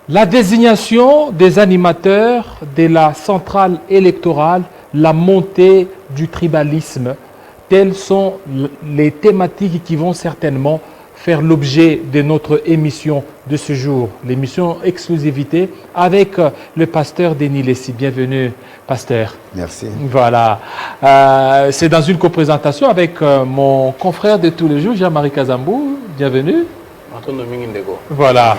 La désignation des animateurs de la centrale électorale, la montée du tribalisme, telles sont les thématiques qui vont certainement faire l'objet de notre émission de ce jour, l'émission Exclusivité avec le pasteur Denis Lessi. Bienvenue, pasteur. Merci. Voilà. C'est dans une coprésentation avec mon confrère de tous les jours, Jean-Marie Kazambou. Bienvenue. Voilà.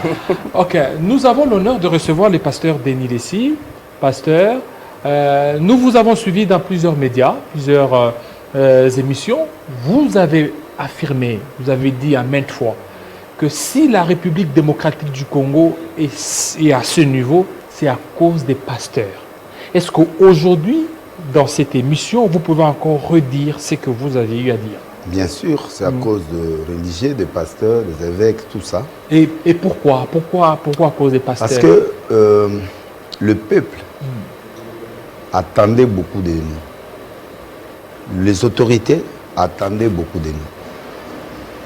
Ok. Nous avons l'honneur de recevoir le pasteur Denis Lessi. Pasteur, nous vous avons suivi dans plusieurs médias, plusieurs émissions. Vous avez affirmé, vous avez dit à maintes fois que si la République démocratique du Congo est à ce niveau, c'est à cause des pasteurs. Est-ce qu'aujourd'hui, dans cette émission, vous pouvez encore redire ce que vous avez eu à dire? Bien sûr, c'est à cause de religieux, des pasteurs, des évêques, tout ça. Et pourquoi à cause des pasteurs? Parce que le peuple attendait beaucoup de nous. Les autorités attendaient beaucoup de nous.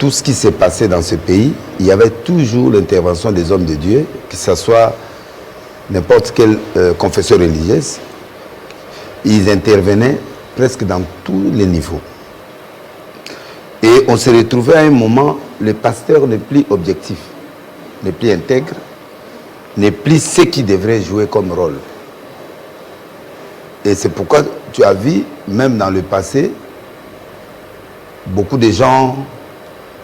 Tout ce qui s'est passé dans ce pays, il y avait toujours l'intervention des hommes de Dieu, que ce soit n'importe quelle confession religieuse. Ils intervenaient presque dans tous les niveaux. Et on se retrouvait à un moment, le pasteur n'est plus objectif, n'est plus intègre, n'est plus ce qu'il devrait jouer comme rôle. Et c'est pourquoi tu as vu, même dans le passé, beaucoup de gens,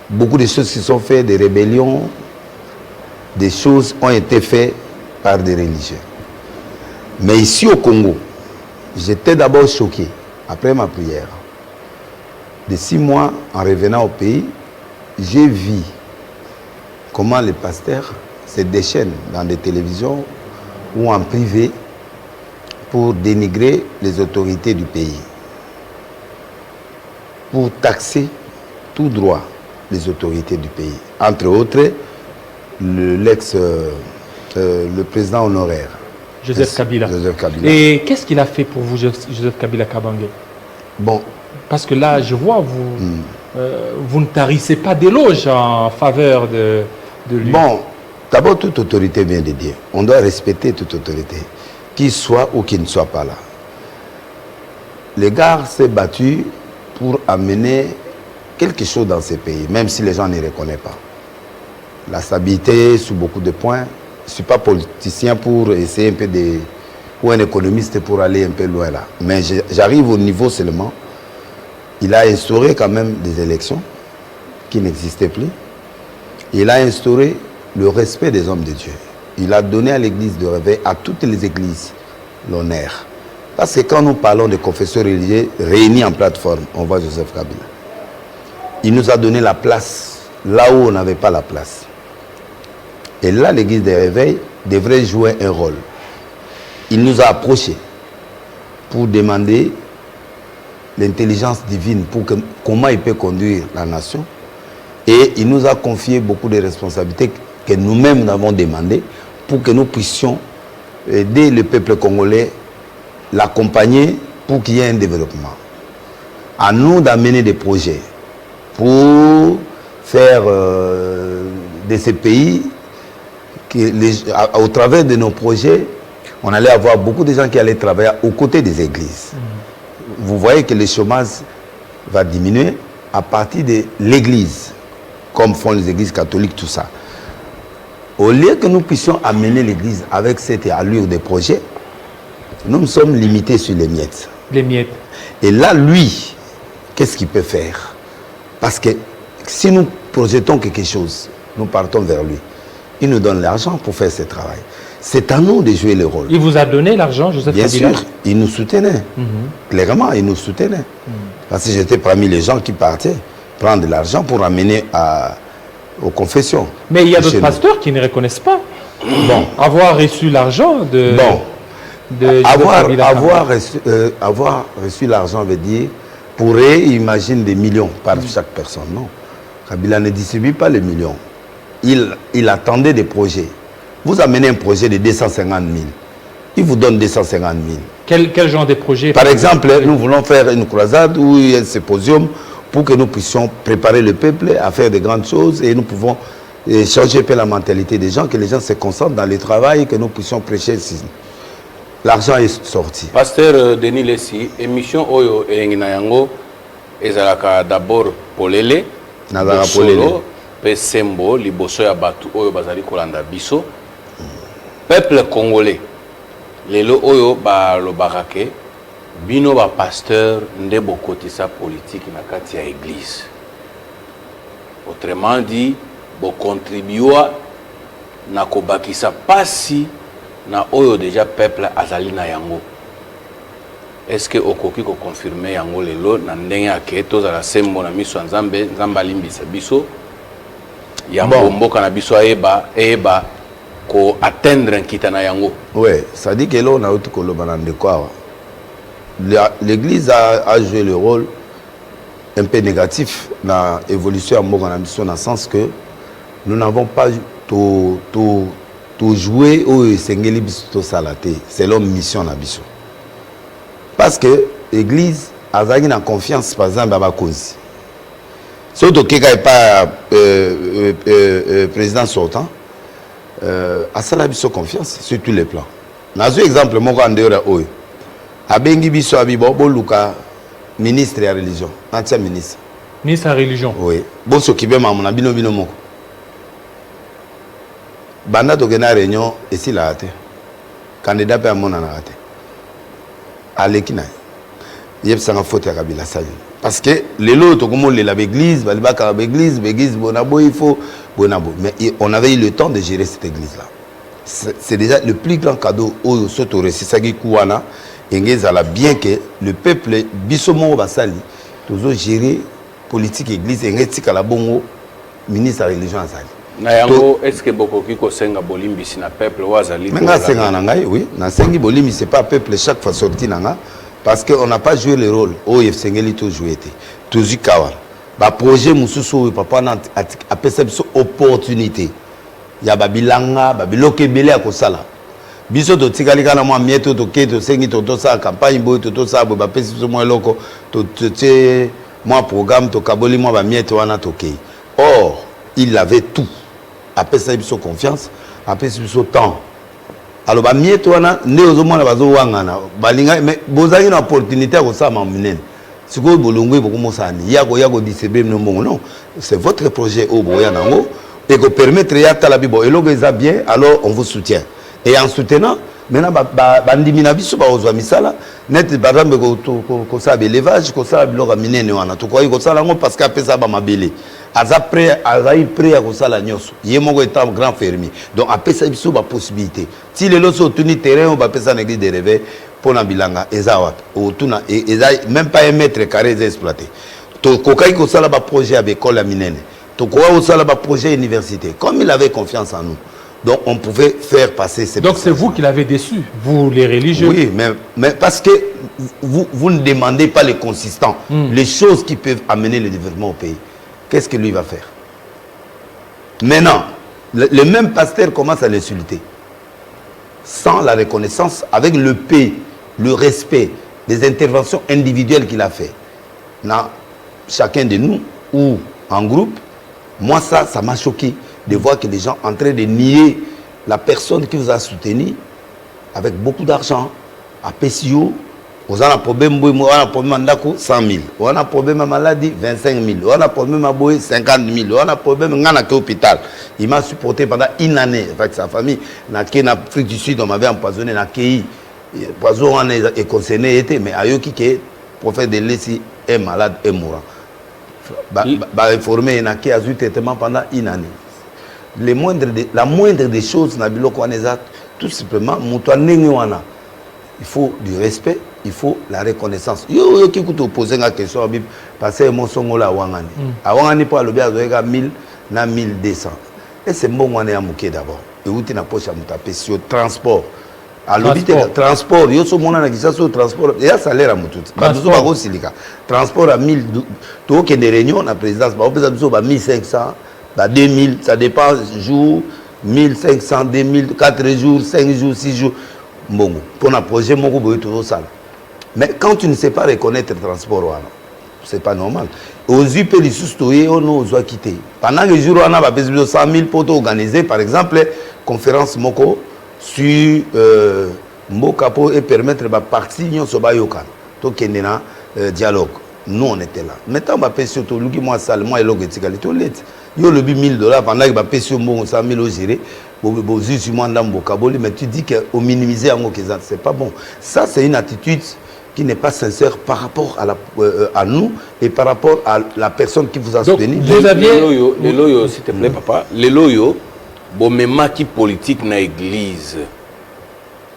beaucoup de choses qui sont faites, des rébellions, des choses ont été faites par des religieux. Mais ici au Congo, j'étais d'abord choqué, après ma prière. De 6 mois, en revenant au pays, j'ai vu comment les pasteurs se déchaînent dans des télévisions ou en privé pour dénigrer les autorités du pays, pour taxer tout droit les autorités du pays. Entre autres, le président honoraire. Joseph Kabila. Joseph Kabila. Et qu'est-ce qu'il a fait pour vous, Joseph Kabila Kabange? Bon. Parce que là, je vois, vous ne tarissez pas d'éloges en faveur de lui. Bon, d'abord, toute autorité vient de Dieu. On doit respecter toute autorité, qu'il soit ou qu'il ne soit pas là. Le gars s'est battu pour amener quelque chose dans ce pays, même si les gens ne reconnaissent pas. La stabilité sous beaucoup de points. Je ne suis pas politicien pour essayer un peu de... ou un économiste pour aller un peu loin là. Mais j'arrive au niveau seulement. Il a instauré quand même des élections qui n'existaient plus. Il a instauré le respect des hommes de Dieu. Il a donné à l'église de réveil, à toutes les églises, l'honneur. Parce que quand nous parlons de confessions religieuses réunies en plateforme, on voit Joseph Kabila. Il nous a donné la place, là où on n'avait pas la place. Et là, l'église de réveil devrait jouer un rôle. Il nous a approchés pour demander l'intelligence divine pour comment il peut conduire la nation. Et il nous a confié beaucoup de responsabilités que nous-mêmes nous avons demandées pour que nous puissions aider le peuple congolais, l'accompagner pour qu'il y ait un développement. À nous d'amener des projets pour faire de ces pays, au travers de nos projets, on allait avoir beaucoup de gens qui allaient travailler aux côtés des églises. Vous voyez que le chômage va diminuer à partir de l'église, comme font les églises catholiques, tout ça. Au lieu que nous puissions amener l'église avec cette allure de projet, nous sommes limités sur les miettes. Les miettes. Et là, lui, qu'est-ce qu'il peut faire? Parce que si nous projetons quelque chose, nous partons vers lui. Il nous donne l'argent pour faire ce travail. C'est à nous de jouer le rôle. Il vous a donné l'argent, Joseph Kabila? Bien sûr, il nous soutenait. Clairement, il nous soutenait. Parce que j'étais parmi les gens qui partaient prendre de l'argent pour amener aux confessions. Mais il y a d'autres pasteurs qui ne reconnaissent pas avoir reçu l'argent de... avoir reçu l'argent veut dire, pourrait imaginer des millions par chaque personne. Non. Kabila ne distribue pas les millions. Il attendait des projets. Vous amenez un projet de 250 000. Il vous donne 250 000. Quel genre de projet? Par exemple, nous voulons faire une croisade ou un symposium pour que nous puissions préparer le peuple à faire de grandes choses et nous pouvons et changer un peu la mentalité des gens, que les gens se concentrent dans le travail et que nous puissions prêcher ici. L'argent est sorti. Pasteur Denis Lessi, émission Oyo et Yango, ezalaka d'abord polele, solo, pe sembo, liboso ya batu Oyo bazali kolanda biso. Peuple congolais, lelo Oyo ba lo barake, bino ba pasteur nde bokotisa politique na kati ya église. Autrement dit, bo contribuer na kobakisa pasi na Oyo déjà peuple azali na yango. Est-ce que okoki ko confirmer yango lelo na ndenge aketo za la sembo na miso nzambe nzamba limbisa biso ya mboka na biso eba ko atteindre nkita na yango? Ouais, ça dit que là on a autre koloba de quoi. L'église a joué le rôle un peu négatif dans l'évolution de mboka na biso, dans le sens que nous n'avons pas tout jouer au sengeli biso salate selon mission na biso. Parce que l'église a une confiance par exemple à ma cause. Surtout qu'il n'y a pas président sortant, à ça la biso confiance sur tous les plans. Dans un exemple, mon grand dehors oyo, a bengi biso abibo boluka ministre de la religion, ancien ministre. Ministre de la religion. Oui. Bon s'occuper maman bino bino moko. Banda to gena réunion ici là ate. Candidat pe amona na ate. Alekina. Yeb sanga faute ya Kabila Sali. Parce que les lots comme l'église, l'église bonabo il faut bonabo. Mais on avait eu le temps de gérer cette église là. C'est déjà le plus grand cadeau au Sotoré, c'est ça qui kouana engezala, bien que le peuple bisomo basali toujours gérer politique église engeti kala bongo ministre de la religion azali. Nayango, est-ce que beaucoup qui kosenga bolimbi si na peuple wazali? Menga senga nangai, oui. Na sengi bolimbi c'est pas peuple chaque fois sorti nanga parce que on n'a pas joué le rôle. Oh yefsengeli to joué té. Toujours kawa. Ba projet mususu papa na a perception opportunité. Ya babilanga, babiloke belé a kosala. Biso to tikali kana mwa mieto to keto sengi to sa campagne boy to sa bo ba pesi so mwa loko to te mwa programme to kaboli mwa ba mieto wana to ke. Or, il avait tout. Après ça, il a confiance. Après ça, il a temps. Alors, il y a une opportunité à ça. C'est votre projet au Boyanango. Et que permettre de bien, alors on vous soutient. Et en soutenant, maintenant, bandimina biso ba ozwa misala net barambe ko sa élevage ko sa biloko minene wana to ko sala ngo parce que apesa ba mabele azapre azai prêt à ko sala nyoso ye moko étant grand fermier donc apesa biso ba possibilité ti le loso tuni terrain on ba pesa na église de réveil pour na bilanga ezawat otuna eza même pas un mètre carré exploité to ko kai ko sala ba projet avec école minene to ko sala ba projet université comme il avait confiance en nous. Donc on pouvait faire passer ces... Donc c'est vous qui l'avez déçu, vous les religieux. Oui, mais parce que vous ne demandez pas les consistants, les choses qui peuvent amener le développement au pays. Qu'est-ce que lui va faire? Maintenant, le même pasteur commence à l'insulter. Sans la reconnaissance, avec le paix, le respect des interventions individuelles qu'il a fait. Dans chacun de nous, ou en groupe, moi ça m'a choqué. De voir que les gens sont en train de nier la personne qui vous a soutenu avec beaucoup d'argent. À PCO, on a un problème, on a un problème 100 000, on a un problème à maladie 25 000, on a un problème à 50 000, on a un problème à l'hôpital. Il m'a supporté pendant une année avec sa famille. En Afrique du Sud, on m'avait empoisonné, dans le poison est concerné, mais Ayoki, qui est prophète de l'Essi, est malade et mourant. Informé, il a eu traitement pendant une année. La moindre des choses, tout simplement, il faut du respect, il faut la reconnaissance. Yo qui peut poser une question, parce que mon son là wangani. Awangani pour le bien de 1000 na 1200. Et c'est bon on est à mouké d'abord. Et où tu n'as pas taper sur transport. À l'hôpital transport, yo so mona na kisa sur transport. Et ça l'air à moutout. Ba douzo ba go silika. Transport à 1000 to que des réunions na présidence, ba opesa douzo ba 1500. 2000, ça dépend jour, 1500, 2000, 4 jours, 5 jours, 6 jours. Bon, pour un projet, mon groupe est toujours ça. Mais quand tu ne sais pas reconnaître le transport, c'est pas normal. Aux yeux les sous-stoyés, on a quitté. Pendant que les jours, on a besoin de 100 000 pour organiser, par exemple, conférence Moko sur Mokapo et permettre à partir de Sobayokan. Donc, il y a un dialogue. Nous, on était là. Maintenant, on va payer surtout, moi, salement, et l'autre, il y a le $1,000 pendant que on va payer sur 100 000 gérés. Mais tu dis qu'au minimiser, c'est pas bon. Ça, c'est une attitude qui n'est pas sincère par rapport à nous et par rapport à la personne qui vous a soutenu. Vous aviez... Les loyaux, s'il te plaît, papa. Les loyaux, bon, même qui politique dans l'église.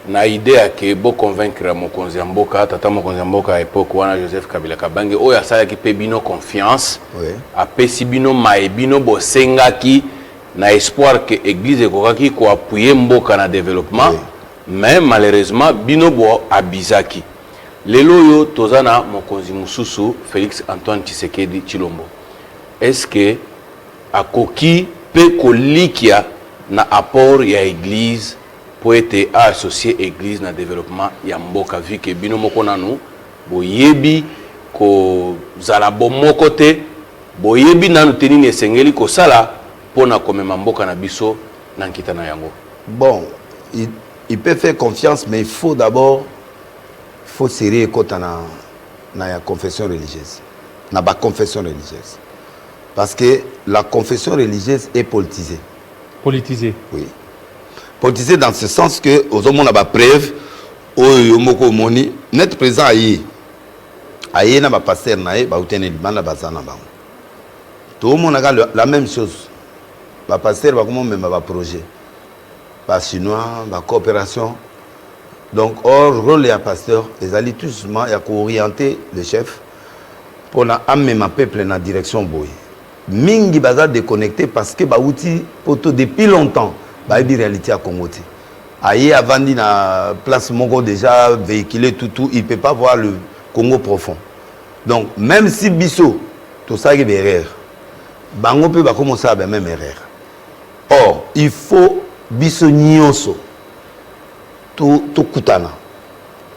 Na idée que bo convaincre mon konziamboka tata mon konziamboka à l'époque wana Joseph Kabila Kabange oya sala ki pe bino confiance a pesi bino maebino bo sengaki na espoir que église ekokaki ko appuyer mboka na développement mais malheureusement bino bo abizaki lelo yo tozana mokonzi mususu Félix Antoine Tshisekedi Tshilombo est-ce que akoki pe kolikia na apport ya église pour être associé église dans le développement yamboka vu que bino moko nanu boyebi ko zala bomo côté boyebi nanu tenini esengeli ko sala pona komema mboka na biso na nkita na yango. Bon, il peut faire confiance mais il faut d'abord serrer kota na la confession religieuse. Na ba confession religieuse. Parce que la confession religieuse est politisée. Politisée. Oui. Politisé dans ce sens que aux hommes on a pas preuve au moko moni net présent aïe na ba pasteur na ba utene libanda bazana ba tout le monde a la même chose ba pasteur ba comment même ba projet ba chinois ba coopération donc hors rôle ya pasteur les alliés tout justement il y a orienter le chef pour na amener ma peuple dans direction boy mingi baza déconnecté parce que ba outil poto depuis longtemps bah il réalité à Congo. Aïe avant na place Mongo déjà véhiculé tout il peut pas voir le Congo profond. Donc même si biso tout ça est erreur. Bango peut pas commencer à même erreur. Or il faut biso nyonso tout kutana.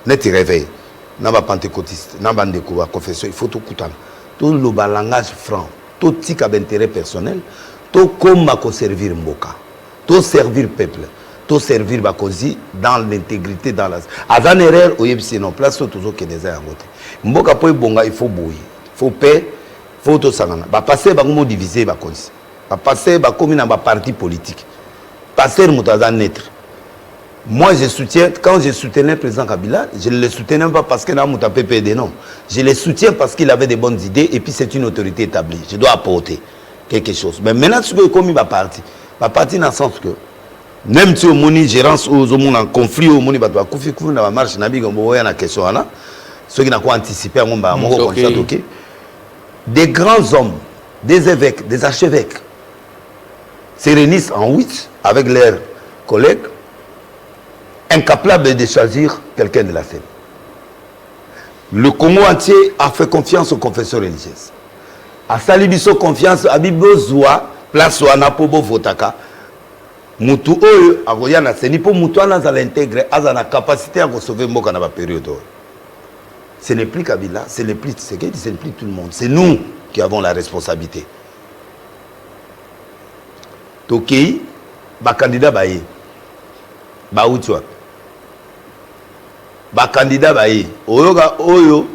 Net réveil. Na ba pentecôtiste, na ba ndeko ba confession, il faut tout kutana. Tout le langage franc, tout tika d'intérêt personnel, tout comme ma servir mboka. Tout servir peuple, tout servir Bakozi dans l'intégrité, dans la... Avant erreur, c'est non place toujours que des à côté. Mboka po bonga, il faut bouillir, il faut paix, il faut tout ça. Ba passer ba comment diviser Bakozi. Ba passer ba comme dans ba parti politique. Passer mutaza naître. Moi je soutiens quand je soutenais le président Kabila, je ne le soutenais pas parce qu'il a muta PPD non. Je le soutiens parce qu'il avait des bonnes idées et puis c'est une autorité établie. Je dois apporter quelque chose. Mais maintenant ce que comme ba parti ba parti dans le sens que même si au moni gérance aux hommes en conflit au moni ba kufi kufi na marche na bigo boya na question là ceux qui n'a pas anticipé à mon ba mon constat OK des grands hommes des évêques des archevêques se réunissent en 8 avec leurs collègues incapables de choisir quelqu'un de la scène. Le Congo entier a fait confiance aux confessions religieuses. A salibiso confiance à Bibozoa place wana po bo votaka mutu oyo akoya na seni po mutu ana za l'intégrer aza na capacité à sauver mboka na ba période. Ce n'est plus Kabila, ce n'est plus Tshisekedi, ce n'est plus tout le monde. C'est nous qui avons la responsabilité. Tokei ba candidat baye ba utwa ba candidat baye oyo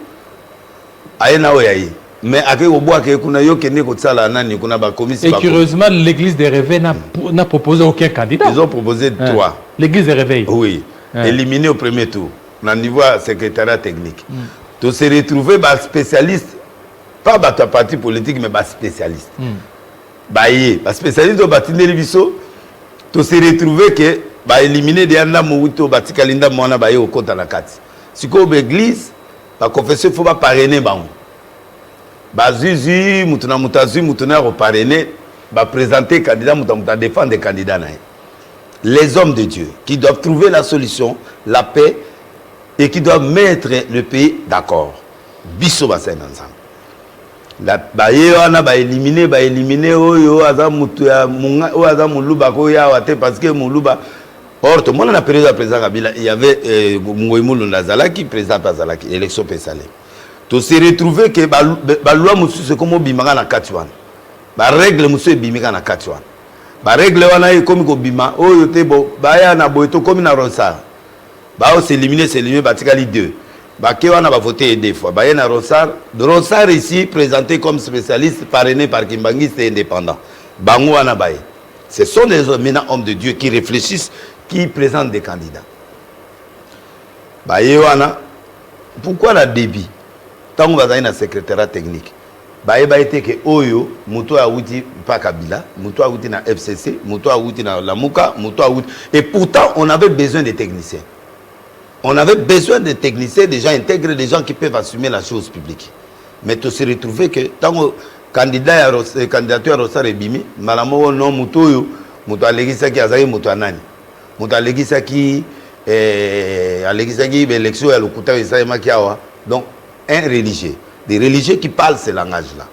ayena oyaye. Mais avec au bois que kuna yo kene ko tsala nani kuna ba commission. Et curieusement l'église des réveils n'a proposé aucun candidat. Ils ont proposé 3. L'église des réveils. Oui. Éliminé au premier tour. Au niveau secrétariat technique. Tu se retrouver ba spécialiste pas ba ta parti politique mais ba spécialiste. Baye ba spécialiste au batine biso. Tu se retrouver que ba éliminer des anda mouito batikalinda mona baye au compte na kati. Siko l'église ba confesser faut pas parrainer bango. Bazuzi, mutuna mutazu, mutuna reparrainer, va présenter candidat, mutuna défendre des candidats. Les hommes de Dieu qui doivent trouver la solution, la paix et qui doivent mettre le pays d'accord. Bisso va s'en ensemble. La baye wana ba éliminer oyo aza mutu ya munga o aza muluba ko ya wate parce que muluba or tout le monde a président Kabila il y avait Ngoï Mulunda Zalaki président Zalaki élection peut saler. Tu se retrouves que la loi c'est comme bimaka na katiwan. La règle monsieur bimaka na katiwan. La règle wana est comme bima. Oh yote bo baya na boeto comme na Ronsard. Ba o s'éliminer batikali 2. Ba ke wana ba voter deux fois. Ba na Ronsard. Ronsard ici présenté comme spécialiste parrainé par Kimbangi c'est indépendant. Bango wana baye. Ce sont des hommes maintenant hommes de Dieu qui réfléchissent, qui présentent des candidats. Baye wana pourquoi la débit? Tant que vous avez un secrétariat technique, bah été que Oyo, Muto a outi pas Kabila, Muto a outi na FCC, Muto a outi na Lamuka, Muto a outi. Et pourtant, on avait besoin de techniciens. On avait besoin de techniciens, des gens intégrés, des gens qui peuvent assumer la chose publique. Mais tu se retrouves que tant que candidature à Rossar et Bimi, Malamo non Muto yo, Muto a l'égisa qui a zaï Muto anani, Muto a l'égisa qui élection à l'Okuta et Saïma Kiawa. Donc un religieux, des religieux qui parlent ce langage-là.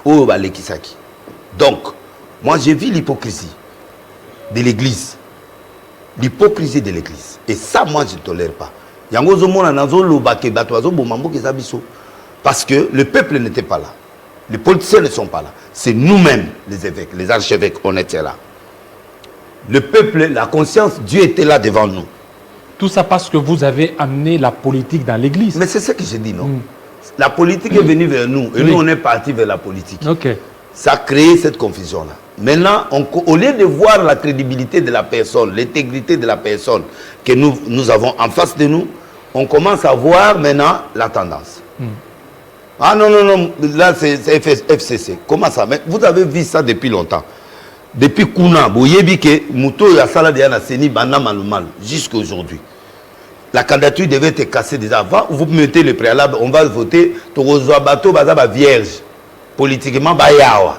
Oh, bah, donc, moi j'ai vu l'hypocrisie de l'église. L'hypocrisie de l'église. Et ça, moi, je ne tolère pas. Parce que le peuple n'était pas là. Les politiciens ne sont pas là. C'est nous-mêmes, les évêques, les archevêques, on était là. Le peuple, la conscience, Dieu était là devant nous. Tout ça parce que vous avez amené la politique dans l'église. Mais c'est ce que je dis, non? La politique est venue vers nous et nous, on est parti vers la politique. Ça a créé cette confusion-là. Maintenant, au lieu de voir la crédibilité de la personne, l'intégrité de la personne que nous avons en face de nous, on commence à voir maintenant la tendance. Ah non, non, non, là c'est FCC. Comment ça? Mais vous avez vu ça depuis longtemps. Depuis Kouna, Bouyebike, Mouto et Asala Diana Seni, Bana Maloumal, jusqu'à aujourd'hui. La candidature devait être cassée déjà avant. Vous mettez le préalable, on va voter. Torozoa Bato, Bazaba vierge. Politiquement, Bayawa.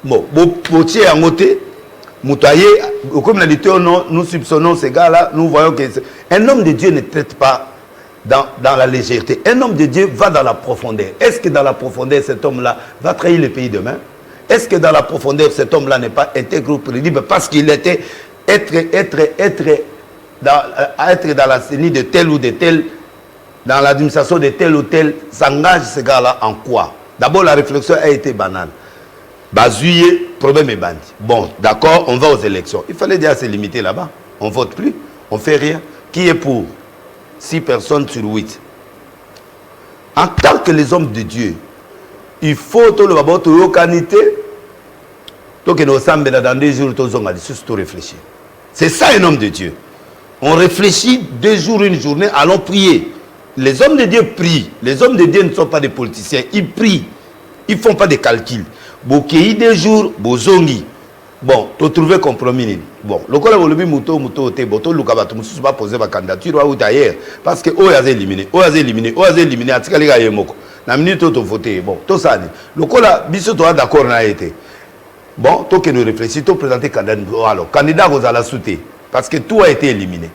Bon, Potier en côté, Moutaye, comme l'a dit, nous soupçonnons ces gars-là, nous voyons que un homme de Dieu ne traite pas dans la légèreté. Un homme de Dieu va dans la profondeur. Est-ce que dans la profondeur, cet homme-là va trahir le pays demain? Est-ce que dans la profondeur, cet homme-là n'est pas intègre ou crédible parce qu'il était être dans la CENI de tel ou de tel, dans l'administration de tel ou tel, s'engage ce gars-là en quoi? D'abord, la réflexion a été banale. Bazouye, problème est bandit. Bon, d'accord, on va aux élections. Il fallait déjà se limiter là-bas. On ne vote plus, on ne fait rien. Qui est pour? 6 personnes sur 8. En tant que les hommes de Dieu, il faut tout le monde tout qualité tout que nous sommes dans 2 jours tout réfléchir. C'est ça un homme de Dieu. On réfléchit 2 jours, une journée, allons prier. Les hommes de Dieu prient. Les hommes de Dieu ne sont pas des politiciens, ils prient. Ils ne font pas des calculs. Bokei 2 jours, bozongi. Bon, tu trouves compromis. Bon, le cas où le muto te boto lukabato musu pas poser ma candidature ou d'ailleurs parce que oyaze éliminé, atikali ga yemoko. Na minute to voter. Bon, tout ça. Le cas biso to d'accord na été. Bon, toi que nous réfléchissons, tu présenter candidat. Alors, candidat vous allez soutenir parce que tout a été éliminé.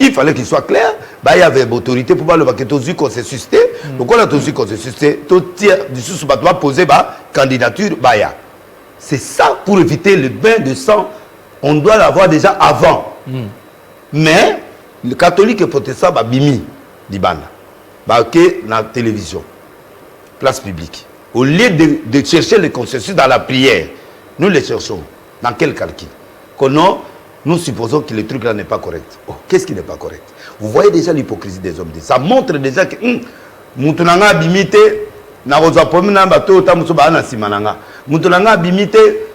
Il fallait qu'il soit clair. Bah, il y avait l'autorité pour le que tu as consensus. Donc, on a tous consensus. Tu dois poser ma candidature. C'est ça pour éviter le bain de sang. On doit l'avoir déjà avant. Mais le catholique et protestant, bah, bimi, libana, bah, ok, dans la télévision, place publique. Au lieu de chercher le consensus dans la prière, nous les cherchons. Dans quel calcul? Nous supposons que le truc là n'est pas correct. Oh, qu'est-ce qui n'est pas correct? Vous voyez déjà l'hypocrisie des hommes. Ça montre déjà que Moutounanga bimité,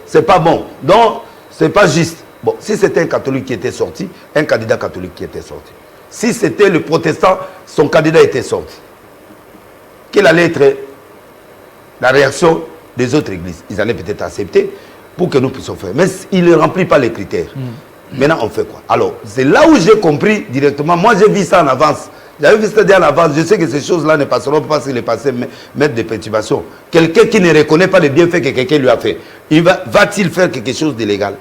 c'est pas bon. Donc, c'est pas juste. Bon, si c'était un catholique qui était sorti, un candidat catholique qui était sorti. Si c'était le protestant, son candidat était sorti. Quelle allait être la réaction des autres églises? Ils allaient peut-être accepter pour que nous puissions faire. Mais il ne remplit pas les critères. Maintenant, on fait quoi? Alors, c'est là où j'ai compris directement. Moi, j'ai vu ça en avance. J'avais vu ça déjà en avance. Je sais que ces choses-là ne passeront pas parce qu'il est passé mettre des perturbations. Quelqu'un qui ne reconnaît pas les bienfaits que quelqu'un lui a fait, va-t-il faire quelque chose d'illégal?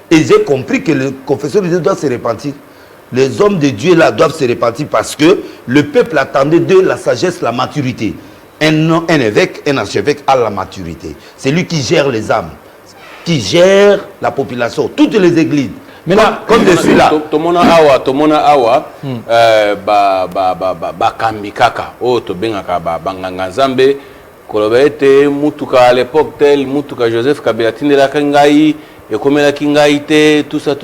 Et j'ai compris que le confesseur de Dieu doit se repentir. Les hommes de Dieu là doivent se repentir parce que le peuple attendait de la sagesse, la maturité. Un évêque, un archevêque a la maturité. C'est lui qui gère les âmes, qui gère la population. Toutes les églises Mais là, comme je suis là. Tomona awa, bakambi kaka, to bengaka banganga nzambe, kolobete mutuka à l'époque tel, mutuka Joseph Kabila tindela kangai, ekomela kingai te, tout ça.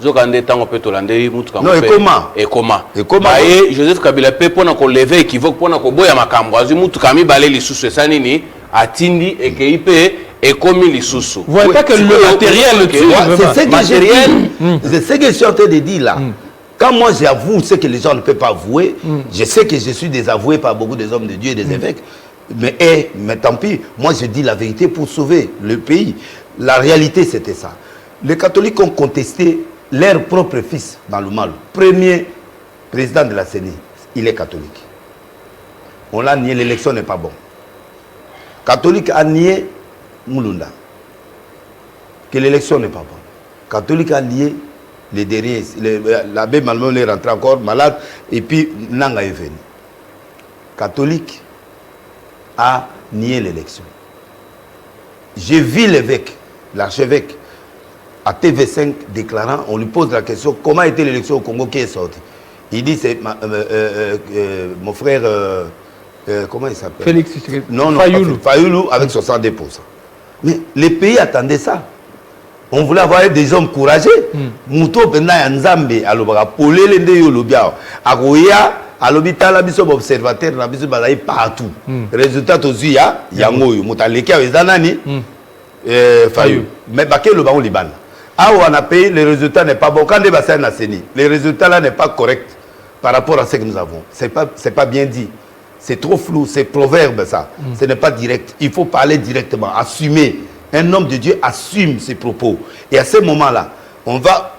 Zokande tango pe tolande mutuka non, et comment Joseph Kabila pe pona ko lever équivoque pona ko boya makambo azu mutuka mi balé lisusu esani ni atindi ekeipe ekomi lisusu. Vous voyez pas que le matériel c'est ce que je suis en train de dire là. Quand moi j'avoue ce que les gens ne peuvent pas avouer, je sais que je suis désavoué par beaucoup des hommes de Dieu et des évêques, mais tant pis, moi je dis la vérité pour sauver le pays. La réalité c'était ça. Les catholiques ont contesté leur propre fils dans le mal. Premier président de la CENI, il est catholique. On l'a nié, l'élection n'est pas bonne. Catholique a nié Moulounda, que l'élection n'est pas bonne. Catholique a nié les derniers. L'abbé Malmon est rentré encore malade et puis Nanga est venu. Catholique a nié l'élection. J'ai vu l'évêque, l'archevêque, à TV5 déclarant, on lui pose la question, comment était l'élection au Congo qui est sortie? Il dit, c'est mon frère, comment il s'appelle? Félix Fayoulou avec 62%. Mais les pays attendaient ça. On voulait avoir des hommes courageux. Mouto Penda Nzambe, alobara Polele de Yolobia, Agoya, à l'hôpital, l'habitation observateur, l'habitation balaye partout. Résultat, aux Uya, Yangoyo, Moutaleki, Zanani, Fayou. Mais Baké le baron Liban. Ah, on a payé, le résultat n'est pas bon. Quand les bassins n'a séni, le résultat là n'est pas correct par rapport à ce que nous avons. C'est pas bien dit. C'est trop flou, c'est proverbe ça. Ce n'est pas direct. Il faut parler directement, assumer. Un homme de Dieu assume ses propos. Et à ce moment-là, on va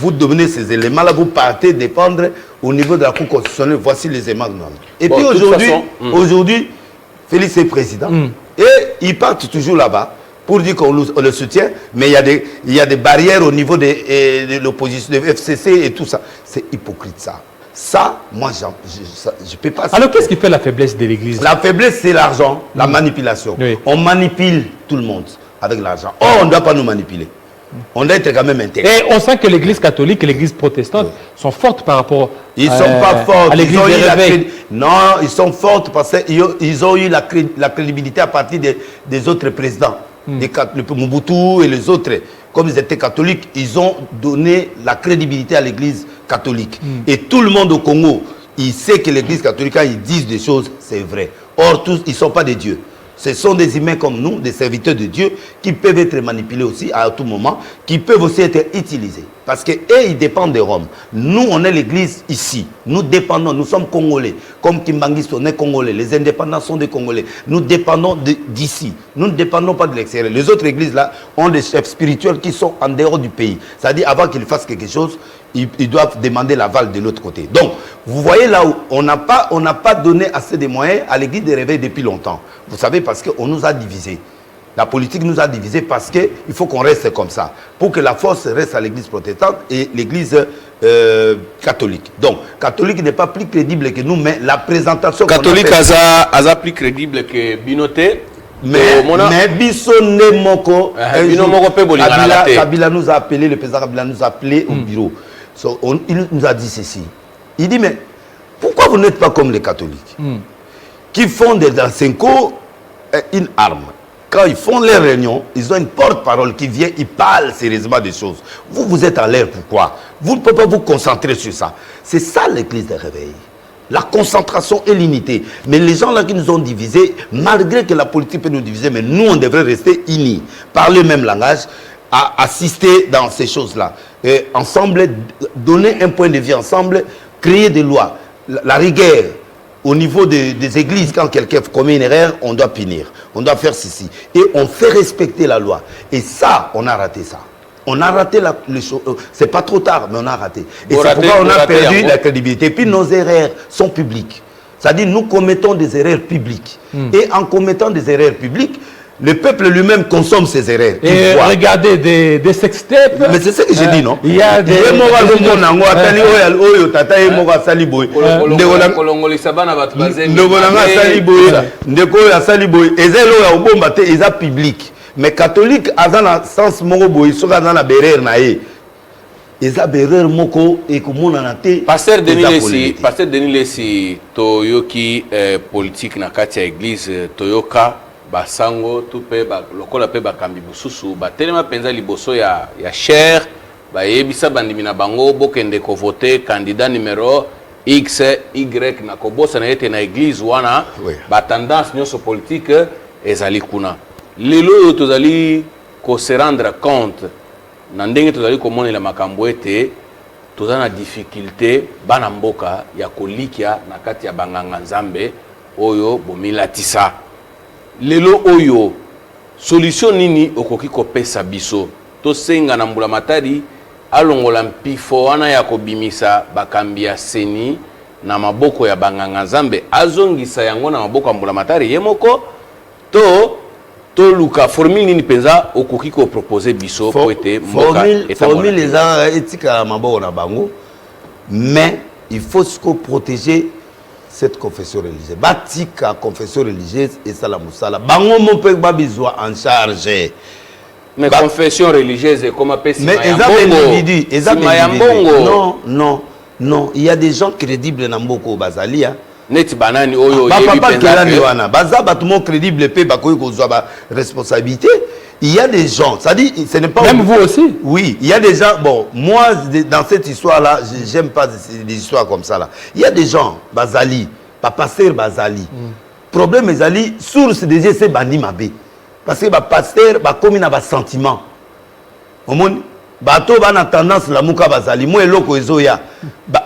vous donner ces éléments-là, vous partez dépendre au niveau de la Cour constitutionnelle. Voici les éléments. Et puis aujourd'hui, Félix est président. Et ils partent toujours là-bas pour dire qu'on le soutient, mais il y a des barrières au niveau de l'opposition, de FCC et tout ça. C'est hypocrite ça. Ça, moi, je peux pas... Alors, qu'est-ce qui fait la faiblesse de l'Église? La faiblesse, c'est l'argent, la manipulation. Oui. On manipule tout le monde avec l'argent. Oh, on ne doit pas nous manipuler. On doit être quand même intègre. Et on sent que l'Église catholique et l'Église protestante sont fortes par rapport ils sont pas forts. À l'Église Non, ils sont fortes parce qu'ils ont eu la crédibilité à partir des autres présidents. Le Mobutu et les autres, comme ils étaient catholiques, ils ont donné la crédibilité à l'Église catholique. Et tout le monde au Congo, il sait que l'Église catholique, quand ils disent des choses, c'est vrai. Or, tous, ils ne sont pas des dieux. Ce sont des humains comme nous, des serviteurs de Dieu, qui peuvent être manipulés aussi à tout moment, qui peuvent aussi être utilisés. Parce qu'eux, ils dépendent de Rome. Nous, on est l'Église ici. Nous dépendons, nous sommes Congolais. Comme Kimbangis, on est Congolais. Les indépendants sont des Congolais. Nous dépendons d'ici. Nous ne dépendons pas de l'extérieur. Les autres églises, là, ont des chefs spirituels qui sont en dehors du pays. C'est-à-dire, avant qu'ils fassent quelque chose, ils doivent demander l'aval de l'autre côté. Donc, vous voyez là où on n'a pas donné assez de moyens à l'église de réveil depuis longtemps. Vous savez, parce qu'on nous a divisés. La politique nous a divisés parce qu'il faut qu'on reste comme ça. Pour que la force reste à l'église protestante et l'église catholique. Donc, catholique n'est pas plus crédible que nous, mais la présentation... Catholique a plus crédible que Binoté. Mais Bisso Moko, Kabila nous a appelé, le président Kabila nous a appelé au bureau. Il nous a dit ceci. Il dit, mais pourquoi vous n'êtes pas comme les catholiques qui font dans Senko une arme? Quand ils font les réunions, ils ont une porte-parole qui vient, ils parlent sérieusement des choses. Vous êtes en l'air, pourquoi? Vous ne pouvez pas vous concentrer sur ça. C'est ça l'église de réveil. La concentration est limitée. Mais les gens là qui nous ont divisés, malgré que la politique peut nous diviser, mais nous, on devrait rester unis, parler le même langage, à assister dans ces choses-là. Et ensemble, donner un point de vue ensemble, créer des lois. La rigueur, au niveau des églises, quand quelqu'un commet une erreur, on doit punir. On doit faire ceci. Et on fait respecter la loi. Et ça, on a raté ça. On a raté les choses. C'est pas trop tard, mais on a raté. Et c'est pourquoi on a perdu la crédibilité. Et puis nos erreurs sont publiques. C'est-à-dire nous commettons des erreurs publiques. Et en commettant des erreurs publiques, le peuple lui-même consomme ses erreurs. Et regardez des sextapes. Mais c'est ce que j'ai dit, non? Il y a des... Mais catholique, dans le sens moroboy, soit dans la berère naïe. eza bereur moko et komonana te. Pasteur Denis Lesi toyoki politique na kati ya église toyoka basango tupe ba lokola pe bakambi bususu batelema penza liboso ya cher ba yebisa bandimi na bango bokende ko voter candidat numéro X Y na kobosa na yete na église wana ba tendance nyonso politique ezali kuna lelo tozali ko se rendre compte na ndenge tozali komonela makambo ete toza na difficulté bana mboka ya kolikia na kati ya banganga nzambe oyo bomilatisa lelo oyo solution nini okoki kopesa biso tosenga na mbula matari alongola mpifo wana ya kobimisa bakambi ya seni na maboko ya banganga nzambe azongisa yango na maboko ya mbula matari yemoko to luka formule nini penza okoki ko proposer biso po ete mboka formule les gens etika maboko na bango mais il faut se protéger cette confession religieuse batika confession religieuse et ça la musala bango mo pe ba besoin en charge mais confession religieuse comme appelle mais non il y a des gens crédibles na mboko bazalia net banani oyo yebi penza baza batumo crédible pe bakoyi kozwa ba responsabilité. Il y a des gens, ça dit, ce n'est pas... Même vous aussi? Oui, il y a des gens, bon, moi, dans cette histoire-là, j'aime pas des histoires comme ça, là. Il y a des gens, Bazali, pasteur Bazali. Problème Bazali, source des essais bandi mabé. Parce que pasteur, comme il a un sentiment. Au monde, bateau va dans tendance la mouka Bazali. Moi, loko ezoya.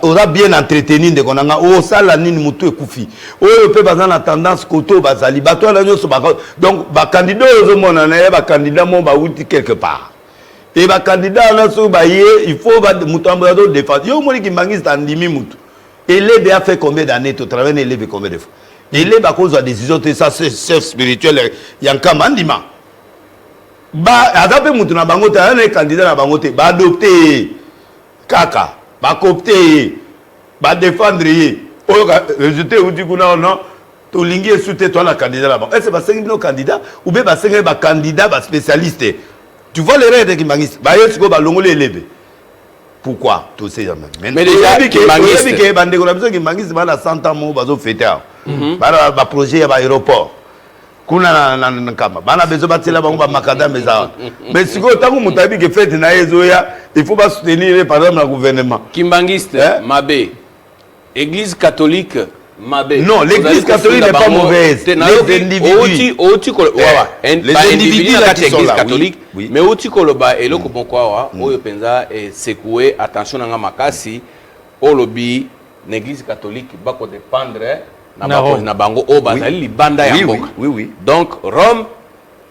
Aura bien entretenu de konanga. Oh, ça, la nini moutou et koufi. Oh, peut pas dans tendance koto Bazali. Bateau la nyo so bako. Donc, candidat aux hommes, on a candidat mon baouti quelque part. Et candidat on a so baye, il faut moutambrado défendre. Yo, moi, qui mangiste en dimi moutou. Et l'élève a fait combien d'années tu travailles l'élève combien de fois? L'élève a cause de décision, ça c'est chef spirituel. Yanka mandima. Ba adape mutu na bango ta un candidat na bango te ba adopter kaka ba copter ba défendre o résultat ou du kuna non to lingi soute toi la candidat là bas est-ce ba cinq nos candidats ou bien ba cinq ba candidat ba spécialiste tu vois les règles qui mangis ba yo siko ba longole élève pourquoi tout ces gens mais déjà que bande ko la besoin qui mangis ba na 100 ans mo bazo fêter ba projet ba aéroport kuna na kama bana bezo batela bango ba makadam eza mais siko tango mutabi ke fête na ezoya il faut pas soutenir par exemple le gouvernement kimbangiste mabe église catholique mabe non l'église catholique n'est pas mauvaise les individus les individus la église catholique mais oti koloba eloko bokwa oyo penza secouer attention na makasi olobi l'église catholique bako dépendre na bango o bazali libanda ya mboka. Oui. Donc Rome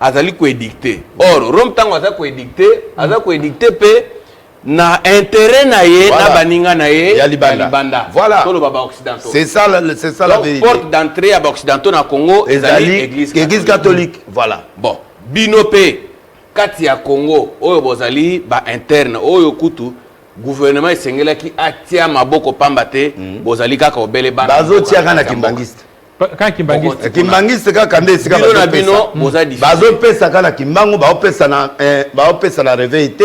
azali ko édicter. Or Rome tango azali ko édicter, azali ko édicter pe na intérêt na ye na baninga na ye ya libanda. Voilà. Tout le baba occidentaux. C'est ça la vérité. Porte d'entrée à occidentaux na Congo ezali église catholique. Voilà. Bon, binope kati ya Congo oyo bozali ba interne oyo kutu gouvernement esengela ki atia maboko pambate bozali kaka obele bana bazo tia kana kimbangiste quand kimbangiste kaka nde sika bazo bino bozadi bazo pesa kana kimbango ba opesa na réveil te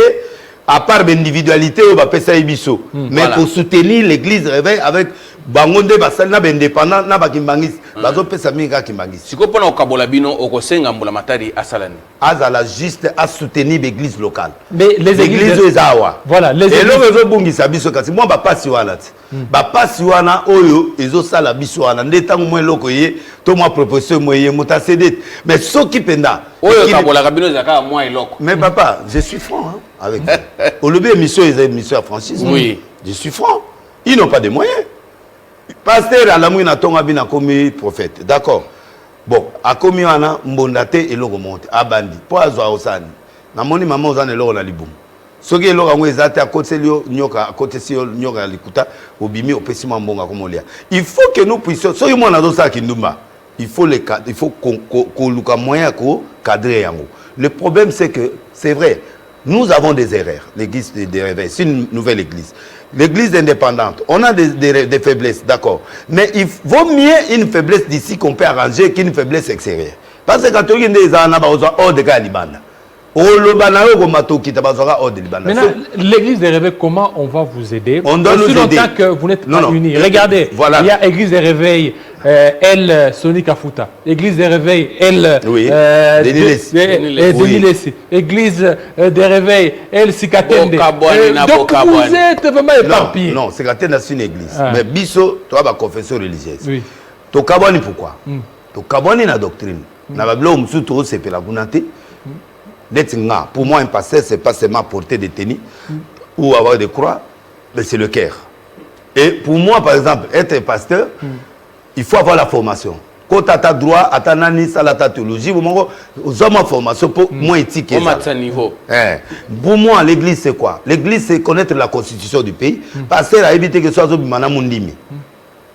à part l'individualité ou ba pesa ibiso mais pour soutenir l'église réveil avec bangonde basali na indépendant na ba kimbangiste bazo pesa minga kimbangiste siko pona okabola bino okosenga mbula matari asalani azala juste à soutenir l'église locale mais les églises ezawa voilà les églises et lo bungisa biso kasi moi ba pasi wana ba pasi wana oyo ezo sala biso wana ndetango mo eloko ye to moi proposition mo ye mutasede mais soki penda oyo okabola kabino zaka moi eloko mais papa je suis franc avec vous olobi émission à franchise oui je suis franc ils n'ont pas de moyens pasteur alamu na tonga bina komi prophète d'accord bon akomi wana mbondate eloko monte abandi po azwa osani na moni mama ozana eloko na libumu soki eloko ngo ezate akoteli nyoka akotesi nyoka likuta obimi opesi mbonga komolia il faut que nous puissions soki mona zo sa kindumba il faut qu'on luka moyen ko cadrer yango le problème c'est que c'est vrai nous avons des erreurs l'église des réveils c'est une nouvelle église. L'église indépendante, on a des faiblesses, d'accord. Mais il vaut mieux une faiblesse d'ici qu'on peut arranger qu'une faiblesse extérieure. Parce que quand on dit que les gens ont de Libanda. Maintenant, l'église des réveils, comment on va vous aider? On doit nous aider. Que vous n'êtes pas unis. Regardez, voilà. Il y a l'église des réveils, elle, Soni Kafuta. L'église des réveils, elle, Denis Lessi. Église des réveils, elle, Sikatende. Donc vous êtes vraiment éparpillés. Non, Sikatende, c'est une église. Mais Bisso, tu as ma confession religieuse. Oui. Tu as pourquoi? Tu as une doctrine. Pour moi, un pasteur, ce n'est pas seulement porter des tennis ou avoir des croix, mais c'est le cœur. Et pour moi, par exemple, être pasteur, il faut avoir la formation. Quand tu as droit à ta théologie, vous avez une formation pour moins éthique. Pour moi, l'église, c'est quoi? L'église, c'est connaître la constitution du pays. Pasteur a évité que ce soit Mundimi.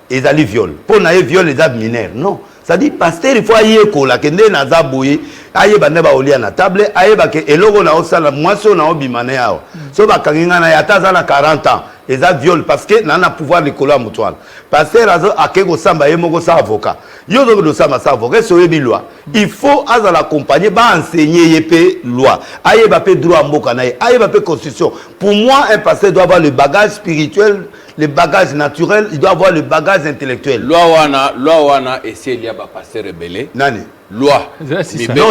Ils allaient viol. Pour qu'ils viol les arbres mineurs. Non. C'est-à-dire, pasteur, il faut aller à kende na zaboye, aye baneba olia na table, aye ba ke elogo na osala mwaso na obimane yao. So ba kanginga na yata za na 40 ans, et ça viol parce que na pouvoir de kola mutual. Pasteur azo akego samba yemoko sa avocat. Yo zo do samba sa avocat so yebi loi. Il faut aza l'accompagner ba enseigner yepé loi. Aye ba pe droit mboka na aye ba pe constitution. Pour moi, un pasteur doit avoir le bagage spirituel, le bagage naturel, il doit avoir le bagage intellectuel. Loi wana et s'il y a pas pasteur rebelle. Nani? Loi. Non, c'est bien.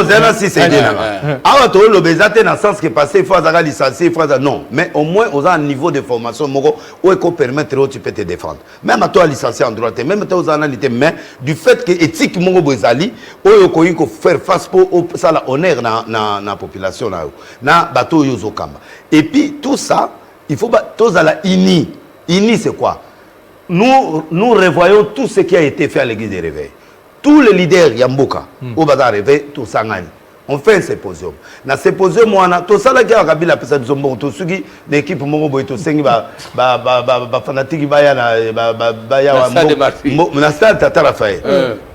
Alors, tu as l'obésité dans le sens que passer, il faut avoir licencié, il faut avoir... Non, mais au moins, on a un niveau de formation où il peut permettre que tu peux te défendre. Même à toi, licencié en droit, même à toi, aux analytés, mais du fait que l'éthique, mon bozali, où il faut faire face pour ça, l'honneur dans la population, dans le bateau, et puis, tout ça, il faut tous à la INI. INI, c'est quoi? Nous revoyons tout ce qui a été fait à l'église des réveils. Tous les leaders Yamboka, au bazar réveil, tout ça, on fait un symposium. Dans ce symposium, on a tout ça là qui a kabila pesa bizombo tout ce qui l'équipe mongo boy tout sengi ba fanatique ba ya na stade tata Raphaël.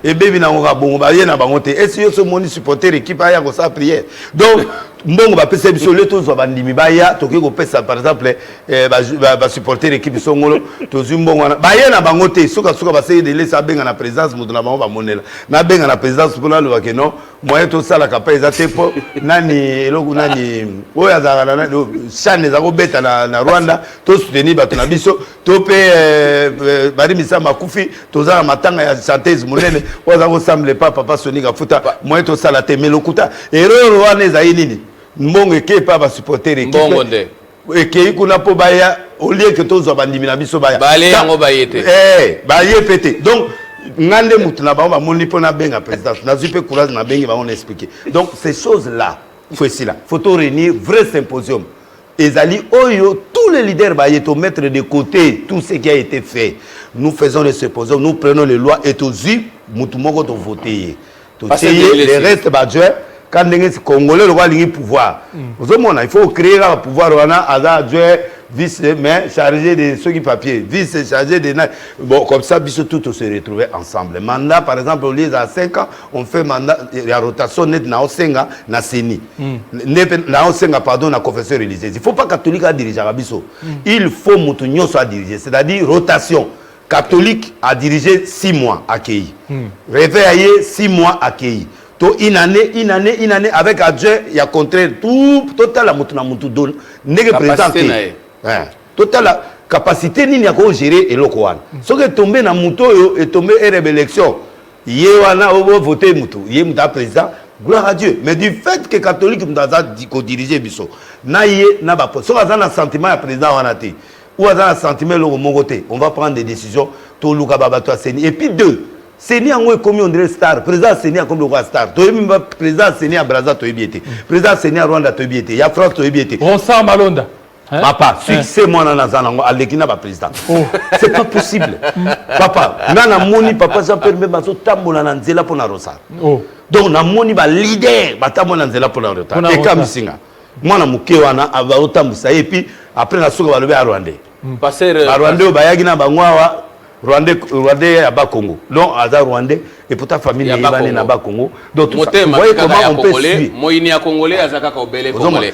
Et bébé na ngora bongo ba yena ba ngote. Est-ce que ce moni supporter équipe aya ko sa prière. Donc mbongo ba pesa biso le tout zo ba ndimi ba ya to ko pesa par exemple ba supporter équipe songolo to zumbongo ba yena ba ngote suka ba sey de laisser benga na présence mutu na ba monela. Na benga na présence pour la lo ke non moyen to sala kapeza tepo nani eloko nani oya za na chane za ko beta na Rwanda to soutenir bato na biso to pe bari misa makufi to za matanga ya chanteuse munene oza ko semble pas papa Sonika futa moyen to sala te melokuta erreur wana za nini mbongo ke pa ba supporter équipe mbongo nde ekei kuna po baya au lieu que to zo bandimi na biso baya bale yango bayete baye pété donc ngande mutu na ba moni pona benga présidence na zupe courage na bengi ba on expliquer donc ces choses là faut ici là faut réunir vrai symposium ezali oyo tous les leaders ba yeto mettre de côté tout ce qui a été fait nous faisons le symposium nous prenons les lois et tout zi mutu moko to voter to les restes ba Dieu quand les Congolais le pouvoir il faut créer un pouvoir à Dieu vice mais chargé de ceux qui papier vice chargé de bon comme ça biso tout se retrouver ensemble mandat par exemple au lieu à 5 ans on fait mandat la rotation net na osenga na seni na osenga pardon na confession religieuse il faut pas catholique à diriger biso il faut mutu nyonso à diriger c'est-à-dire rotation catholique à diriger 6 mois accueilli réveillé 6 mois accueilli une année avec Adjoint il y a contraire tout total la mutu don nèg présenté total la capacité ni ya ko gérer et lokoan so que tomber na muto et tomber une élection yé wana o voter mutu yé muta président gloire à Dieu mais du fait que catholique mutaza ko diriger biso na yé na ba so za na sentiment ya président wana te ou za na sentiment lo mongoté on va prendre des décisions to luka baba to seni et puis deux Seni a comme on dirait star, président Seni a comme le roi star. Président Seni a Brazza to ebiete. Président Seni a Rwanda to ebiete. Il y a France to ebiete. On sent Malonda. Papa, c'est moi dans Zanango, Alekina ba président. C'est pas possible. Papa, nana moni papa Jean Pierre Membazo tambola na nzela pour na rosa. Donc na moni ba leader ba tambola na nzela pour na rota. Et comme singa. Moi na muke wana aba otambusa et puis après na soka ba lobe a Rwandais. Passer Rwandais ba yagina ba ngwa Rwandais à bas Congo. Donc, à Rwandais, et pour ta famille, il y a bas Congo. Donc, vous voyez comment on peut suivre. Moi, il y a Congolais, à Zaka Kobele, Congolais.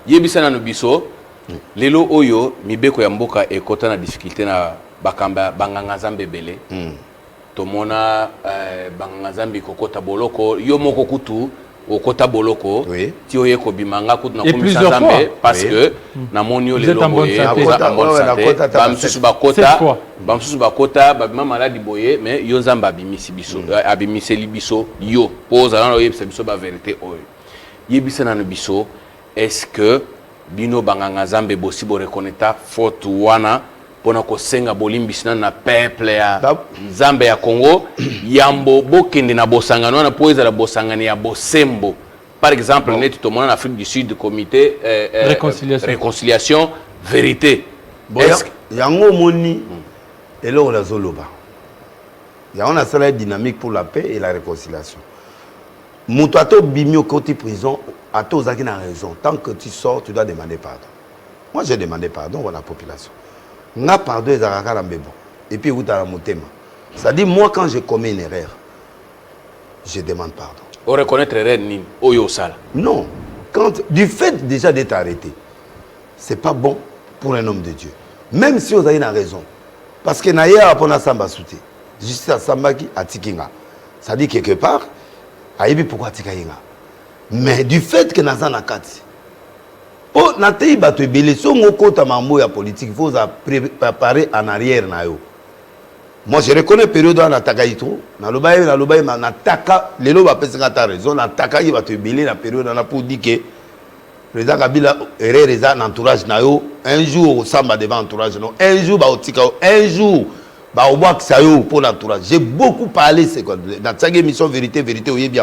Yebisa na biso, lelo oyo, mibeko ya mboka e kota na difficulté na bakamba banganga zambe belé. Tomona banganga zambe kokota boloko, yo moko kutu, au kota boloko ti oye ko bimanga ko na komisa Nzambe parce que na monio le lobo ye en bonne santé bamsusu ba kota ba bima maladi boye mais yo Nzambe abimisi biso abimiseli biso yo pose na oyebisa biso ba vérité oyo yebisa na biso est-ce que bino banganga Nzambe bosi bo reconnaître faute wana pona ko senga bolimbisina na peuple ya Nzambe ya Congo yambo bokende na bosangano na poeza la bosangani ya bosembo par exemple net to mona en Afrique du Sud comité réconciliation vérité yango moni elo la zoloba ya on a ça la dynamique pour la paix et la réconciliation muto ato bimio côté prison ato zaki na raison tant que tu sors tu dois demander pardon. Moi j'ai demandé pardon à la population. Nga pardon et puis vous dans mon thème. C'est-à-dire moi quand je commets une erreur, je demande pardon. On reconnaître erreur ni oyo sala. Non, quand du fait déjà d'être arrêté, c'est pas bon pour un homme de Dieu. Même si vous avez une raison, parce que naïa apona samba souté, justice à samba qui a tikinga. Ça dit quelque part, aïbi pourquoi tikainga. Mais du fait que naza nakati. Oh, natei bato ebele so ngoko ta mambo ya politique, il faut préparer en arrière na yo. Moi je reconnais période où nataka yitro, na lobaye na nataka lelo ba pesa ta raison, nataka yi bato ebele na période na pour dire que président Kabila erreur na entourage na yo, un jour au samba devant entourage non, un jour ba otika, un jour ba obwa kisa yo pour l'entourage. J'ai beaucoup parlé c'est quoi dans cette émission vérité oyebi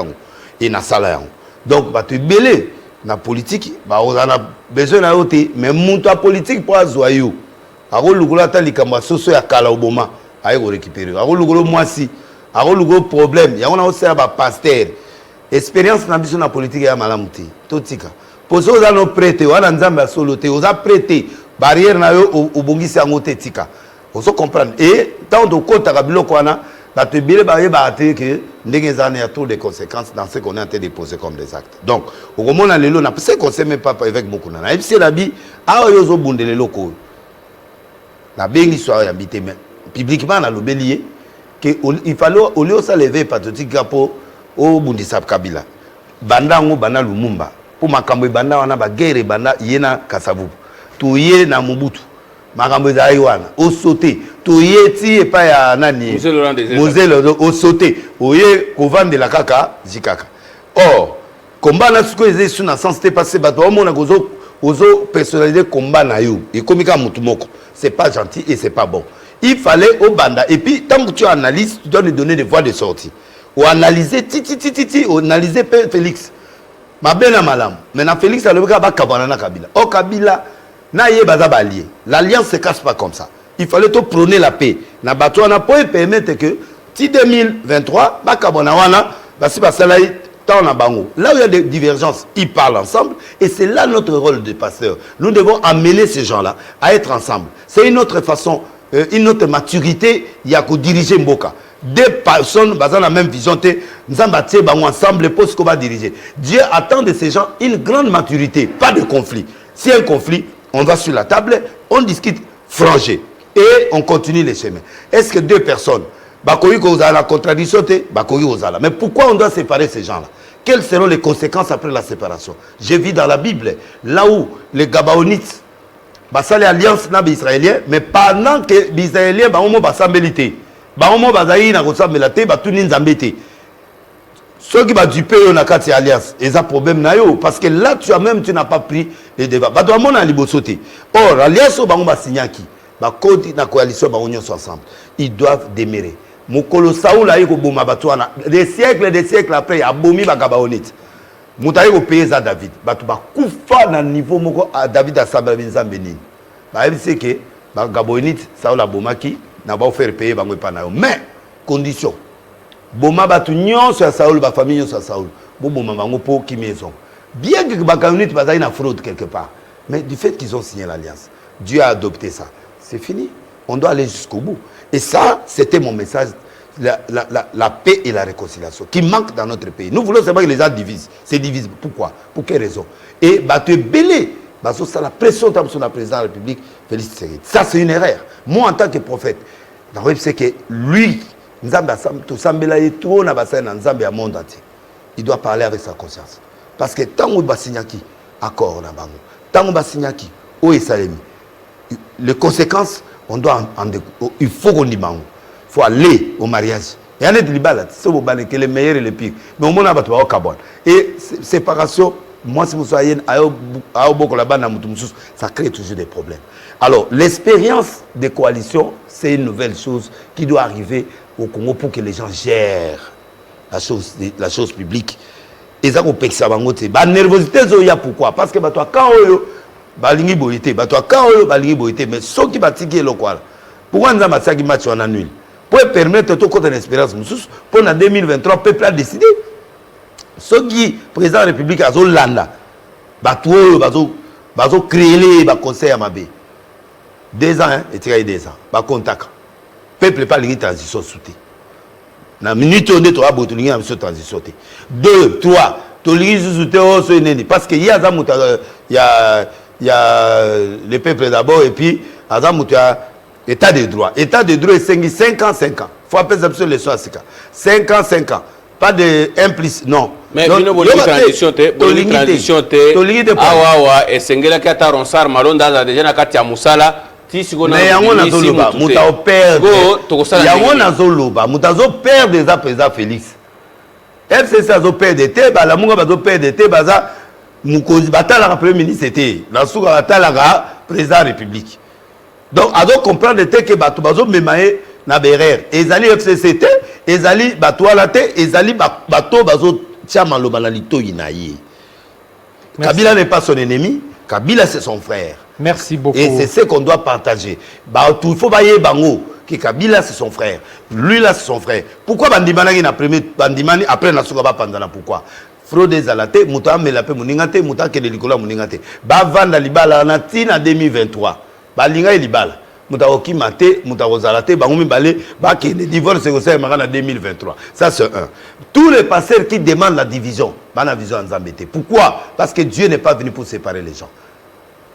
et na sala yango. Donc bato ebele na politique ba on a besoin na yote mais monto politique pour azoyo ako lukula ta likamba soso ya kala oboma aye ko récupérer ako lukulo mwasi ako lukulo problème ya on a aussi ba pasteur expérience na biso na politique ya malamuti totika poso za no prêter wana Nzambe soloté oza prêter barrière na yo obongisi yango te tika oso comprendre et tant de kota ka biloko wana ba te bile ba yeba te que ndenge zane ya trop de conséquences dans ce qu'on est en train de poser comme des actes. Donc au moment na lelo na parce qu'on sait même pas avec beaucoup na FC la bi a yozo bundele loko la bengi soit habité mais publiquement na lobelier que il fallait au lieu ça lever pathétique pour au bundisa Kabila banda ngo bana Lumumba pour makambo banda wana ba guerre banda yena Kasavu tuye na Mobutu makambo za wana au sauter toyeti et pas ya nani Moselle au sauter oye ko vendre la kaka zikaka or combat na suko eze sous na sens te passé bato au mona gozo ozo personnaliser combat na yo et comme ka mutu moko c'est pas gentil et c'est pas bon. Il fallait au banda et puis tant que tu analyses tu dois lui donner des voies de sortie ou analyser ou analyser Félix ma bena malam mais na Félix a le ba kabana na Kabila au Kabila na ye baza balié. L'alliance se casse pas comme ça. Il fallait tout prôner la paix. Na bato na pour permettre que ti 2023 bakabona wana basi basalaï tant na bango. Là où il y a des divergences, ils parlent ensemble et c'est là notre rôle de pasteur. Nous devons amener ces gens-là à être ensemble. C'est une autre façon, une autre maturité, il y a qu'au diriger Mboka. Deux personnes basant la même vision, nous avons ensemble pour ce qu'on va diriger. Dieu attend de ces gens une grande maturité, pas de conflit. Si un conflit, on va sur la table, on discute frangé et on continue les chemins. Est-ce que deux personnes, la contradiction, mais pourquoi on doit séparer ces gens-là? Quelles seront les conséquences après la séparation? J'ai vu dans la Bible, là où les Gabaonites, ça l'alliance les Israéliens, mais pendant que les Israéliens, ceux qui va duper na kati alliance, ils ont problème na yo parce que là tu n'as pas pris les débats. Ba doit mona libosoté. Or l'alliance ba ngomba signaki, ba code na coalition ba union ensemble. Ils doivent demeurer. Mokolo Saoul a yiko boma batwana des siècles après il a bomi ba gabaonite. Mutaye ko payer za David. Batu ba kufa na niveau moko a David a sabla binzambe nini. Ba c'est que ba gabaonite Saoul a bomaki na ba faire payer ba ngwe pa na yo. Mais condition Boma batu nyonso ya Saoul, ba famille nyonso ya Saoul. Boma bango po ki maison. Bien que Bakaunit bazaï na fraude quelque part, mais du fait qu'ils ont signé l'alliance, Dieu a adopté ça. C'est fini. On doit aller jusqu'au bout. Et ça, c'était mon message, la paix et la réconciliation qui manque dans notre pays. Nous voulons savoir que les gens divisent. C'est divisible. Pourquoi? Pour quelle raison? Et batu belé, ça la pression sur la présidente de la République, Félix Tshisekedi. Ça c'est une erreur. Moi en tant que prophète, c'est que lui il doit parler avec sa conscience. Parce que tant qu'on va signer qui, accord na bango, tant qu'on va signer qui, où est Salemi, les conséquences, on doit il faut qu'on y bango, il faut aller au mariage. Il y en a des libales, c'est le meilleur et le pire. Mais au moins, on va au Cabon. Et séparation, moi, si vous soyez ça crée toujours des problèmes. Alors, l'expérience des coalitions, c'est une nouvelle chose qui doit arriver au Congo pour que les gens gèrent la chose publique. Et ça, on peut que ça va monter. La nervosité, pourquoi? Parce que quand balingi boité, mais ceux qui battent le quoi? Pourquoi nous avons un match en annule? Pour permettre tout côté d'espérance, pour en 2023, le peuple a décidé. Ceux qui, président de la République, à Zolanda, ils créé le conseil à Mabé. 2 ans, et tu as 2 ans, bah contact. Peuple n'est pas ligne transition soutien. Na minute on est trois bout ligne transition. 2, 3, tu ligne soutien so neni parce que il y a le peuple d'abord et puis état de droit. État de droit est 5 ans. Faut appeler ça les 5 ans. Pas de implice, non. Mais une transition, et Sengela Kata Ronsar, Malonda, la déjà Katia Moussala, Tissigona, mais Yangon Mouta père, Yangon Azoloba, Moutazo père des président Félix. FCC a père d'été, la Munga va père d'été, Baza, Moukozi Batala, premier ministre, c'était, la Souga Batala, président de la République. Donc, à comprendre que Bato Memae, Naberer, Ezali FCCT, Ezali Batoualate, Ezali Bato Bazo Tchamalo Banalito Inaye. Kabila n'est pas son ennemi, Kabila c'est son frère. Merci beaucoup. Et c'est ce qu'on doit partager. Il faut bailler Bango, que Kabila c'est son frère, lui là c'est son frère. Pourquoi Bandimani après Nasugaba Pandana? Pourquoi? Fraude Zalate, Mouta Melape Mouningate, Mouta Kedelikola Mouningate. Bavanda Libala Natina 2023. Balinga Libala. Moutaoki Mate, Moutaozalate, Bangoumi Balé, Baki, le divorce c'est aussi en 2023. Ça c'est un. Tous les pasteurs qui demandent la division, la vision en Zambété. Pourquoi? Parce que Dieu n'est pas venu pour séparer les gens.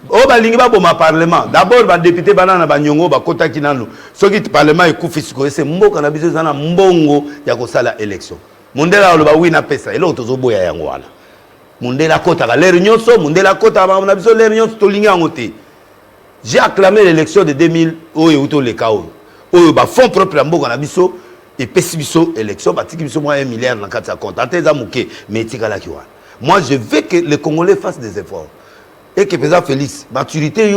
Oh, Balinga, bon, ma parlement. D'abord, le député Banana Banyongo, Bakota Kinano. Ce qui parlement est Koufisiko, c'est Mboko, na biso zana Mbongo, Yakosala élection. Mundela, le Bawina Pesa, et l'autre Zoboya Yangwala. Mundela Kota, l'air nyonso, Mundela Kota, on a besoin de l'air nyonso, Tolinga Ngote. J'ai acclamé l'élection de 2000 au Euto le Kao. Au fonds propre à Mbogo Nabiso et Pessibiso élection, Batikibiso moins 1 milliard dans 4 comptes. Moi, je veux que les Congolais fassent des efforts. Et que le président Félix, maturité,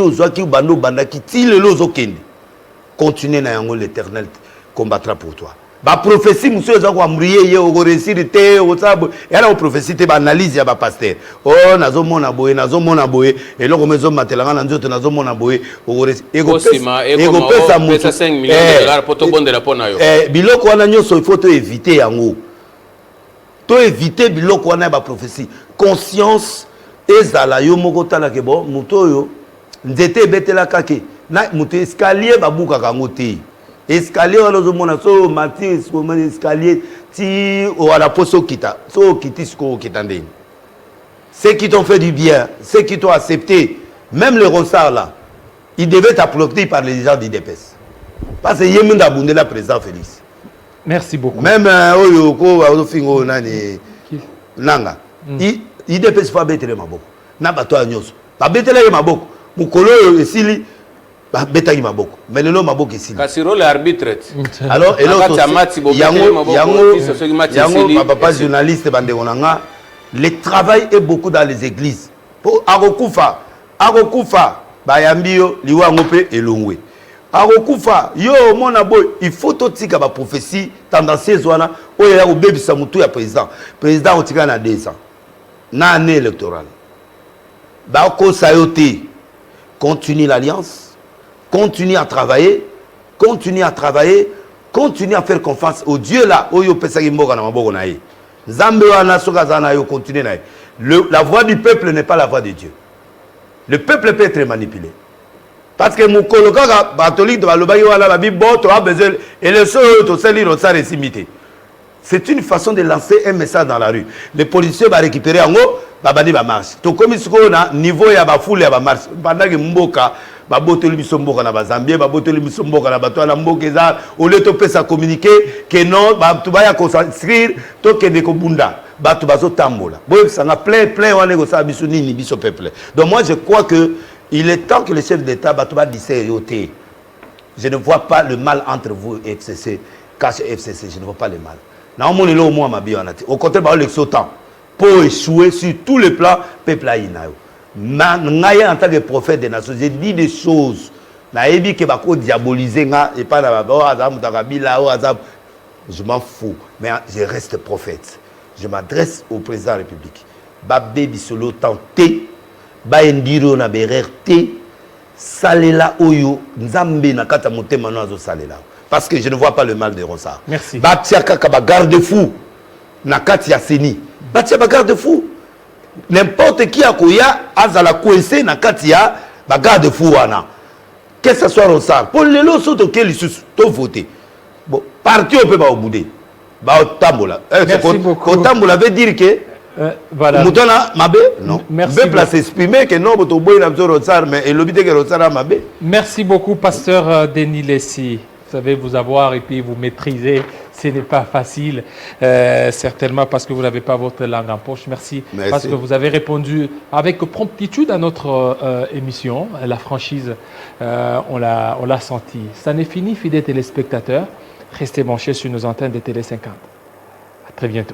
continuez à l'éternel combattra pour toi. La prophétie, monsieur, vous avez brillé, vous avez réussi, vous avez prophétie, vous avez analyse, vous avez pasteur. Oh, nazo mona boye, et là, comme ils matelanga, nazo mona boye, vous avez et vous pesa 5 millions de dollars pour tout bon de la ponayo. Biloko wana nyoso, il faut éviter en haut. To éviter biloko wana ba prophétie. Conscience ezala yo moko tala ke bon, mutoyo nzete betela kake. Na muto escalier babuka kango te. Escalier alors mona so matis comme escalier ti o ala poso kita so kitis ko kitande. Ceux qui t'ont fait du bien, ceux qui t'ont accepté, même les ronsards là, ils devaient t'applaudir par les gens d'IDPS. Parce que Yemunda Bundela président Félix. Merci beaucoup. Même Oyoko Ofingo nani Nanga. IDPS faut bettre maboko. Na bato nyonso. Ba betela maboko. Mukolo esili betaki maboko. Mais le maboko esili. Kasiro l'arbitre. Alors et l'autre yango papa journaliste bande onanga, le travail est beaucoup dans les églises. Pour akokufa bayambio liwa ngope elongwe. Akokufa yo mona boy, il faut totika ba prophétie tendancieuse wana oyo ya kobebisa mutu ya président otika na 2 ans na année électorale bako sayote. Continue l'alliance, continue à travailler, continue à faire confiance au Dieu là oyo pesa kimboka na maboko na ye nzambe wana soka zana yo continue na la voix du peuple n'est pas la voix de Dieu. Le peuple peut être manipulé. Parce que mon coloca catholique de Balobaï ou la Bible, a besoin et le seul ça récimité. C'est une façon de lancer un message dans la rue. Les policiers vont récupérer en haut, babani va marche. Donc comme ils sont au niveau ya ba foule ya ba marche. Pendant que mboka ba boteli bisomboka na ba Zambie, ba boteli bisomboka na ba to na mboka za au lieu de ça communiquer que non ba tu vas ya conscrire to que de kobunda. bato bazo tambola. Ça a plein on est ça biso nini biso peuple. Donc moi je crois que il est temps que le chef d'État bato ba disséyoté. Je ne vois pas le mal entre vous et FCC. Cache FCC, je ne vois pas le mal. Non, mon élo au moins ma bien. Au contraire, bah le sautant pour échouer sur tous les plans peuple aïnayo. En tant que prophète des nations, j'ai dit des choses. Naïbi que bako diaboliser nga et pas la je m'en fous, mais je reste prophète. Je m'adresse au président de la République. Babé bisolo tenté, ba endiro na bererte, salela oyo nzambe na kata motema no azo salela. Parce que je ne vois pas le mal de Ronsard. Merci. Batia kaka ba garde-fou na kati ya seni. Batia ba garde-fou. N'importe qui a koya azala coincé na kati ya ba garde-fou wana. Que ce soit Ronsard. Pour les lots autres qui sont votés. Bon, parti on peut pas au boudé. Ba tambola. Merci beaucoup. Tambola veut dire que voilà. Moutona Mabé non. Merci. Place exprimer que non boto boy na Ronsard mais et l'obité que Ronsard a Mabé. Merci beaucoup pasteur Denis Lessi. Vous savez vous avoir et puis vous maîtriser, ce n'est pas facile, certainement parce que vous n'avez pas votre langue en poche. Merci. Parce que vous avez répondu avec promptitude à notre émission. La franchise, on l'a senti. Ça n'est fini, fidèles téléspectateurs. Restez branchés sur nos antennes de Télé 50. À très bientôt.